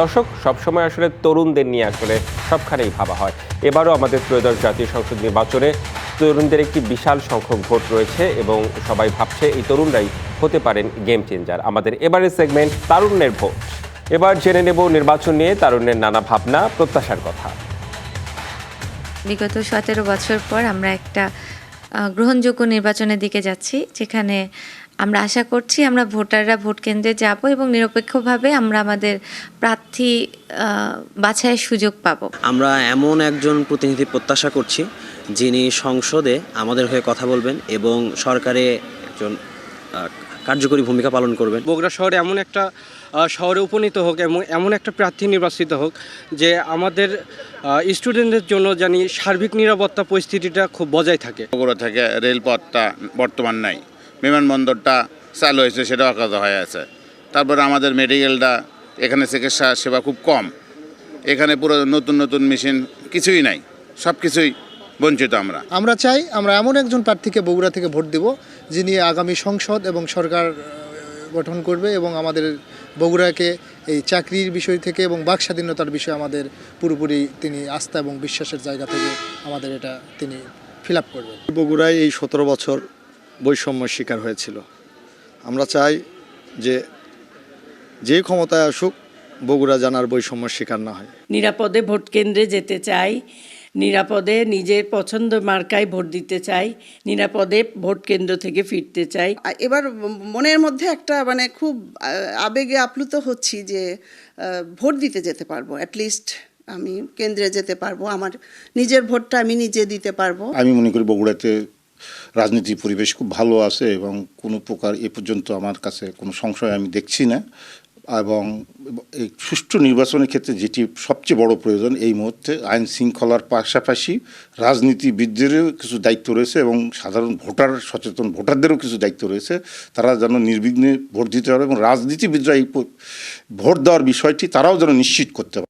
দর্শক, সবসময় আসলে তরুণদের নিয়ে আসলে সবখানেই ভাবা হয়। এবারও আমাদের ত্রয়োদশ জাতীয় সংসদ নির্বাচনে তরুণদের একটি বিশাল সংখ্যক ভোট রয়েছে এবং সবাই ভাবছে এই তরুণরাই হতে পারেন গেম চেঞ্জার। আমাদের এবারের সেগমেন্ট তারুণ্যের ভোট। এবার জেনে নেব নির্বাচন নিয়ে তারুণ্যের নানা ভাবনা, প্রত্যাশার কথা। বিগত 17 বছর পর আমরা একটা গ্রহণযোগ্য নির্বাচনের দিকে যাচ্ছি, যেখানে আমরা আশা করছি আমরা ভোটাররা ভোট কেন্দ্রে যাব এবং নিরপেক্ষভাবে আমরা আমাদের প্রার্থী বাছাইয়ের সুযোগ পাব। আমরা এমন একজন প্রতিনিধি প্রত্যাশা করছি যিনি সংসদে আমাদের হয়ে কথা বলবেন এবং সরকারে একজন কার্যকরী ভূমিকা পালন করবেন। বগুড়া শহরে এমন একটা শহরে উপনীত হোক এবং এমন একটা প্রার্থী নির্বাচিত হোক যে আমাদের স্টুডেন্টদের জন্য জানি সার্বিক নিরাপত্তা পরিস্থিতিটা খুব বজায় থাকে। বগুড়া থেকে রেলপথটা বর্তমান নাই, বিমানবন্দরটা চালু হয়েছে, সেটা অকাজ হয়ে আছে। তারপরে আমাদের মেডিকেলটা, এখানে চিকিৎসা সেবা খুব কম, এখানে পুরো নতুন নতুন মেশিন কিছুই নাই, সব কিছুই বঞ্চিত। আমরা চাই আমরা এমন একজন প্রার্থীকে বগুড়া থেকে ভোট দেব যিনি আগামী সংসদ এবং সরকার গঠন করবে এবং আমাদের বগুড়াকে এই চাকরির বিষয় থেকে এবং বাক স্বাধীনতার বিষয়ে আমাদের পুরোপুরি তিনি আস্থা এবং বিশ্বাসের জায়গা থেকে আমাদের এটা তিনি ফিল আপ করবেন। বগুড়ায় এই 17 বছর বৈষম্যের শিকার হয়েছিল। আমরা চাই যে ক্ষমতায় আসুক বগুড়া জানার বৈষম্যের শিকার না হয়। নিরাপদে ভোট কেন্দ্রে যেতে চাই, নিরাপদে নিজের পছন্দ মার্কায় ভোট দিতে চাই, নিরাপদে ভোট কেন্দ্র থেকে ফিরতে চাই। এবার মনের মধ্যে একটা খুব আবেগে আপ্লুত হচ্ছি যে ভোট দিতে যেতে পারবো, অ্যাটলিস্ট আমি কেন্দ্রে যেতে পারবো, আমার নিজের ভোটটা আমি নিজে দিতে পারবো। আমি মনে করি বগুড়াতে রাজনীতি পরিবেশ খুব ভালো আছে এবং কোনো প্রকার এ পর্যন্ত আমার কাছে কোনো সংশয় আমি দেখছি না। এবং এই সুষ্ঠু নির্বাচনের ক্ষেত্রে যেটি সবচেয়ে বড় প্রয়োজন এই মুহূর্তে, আইন শৃঙ্খলার পাশাপাশি রাজনীতিবিদদেরও কিছু দায়িত্ব রয়েছে এবং সাধারণ সচেতন ভোটারদেরও কিছু দায়িত্ব রয়েছে। তারা যেন নির্বিঘ্নে ভোট দিতে পারে এবং রাজনীতিবিদরা এই ভোট দেওয়ার বিষয়টি তারাও যেন নিশ্চিত করতে পারে।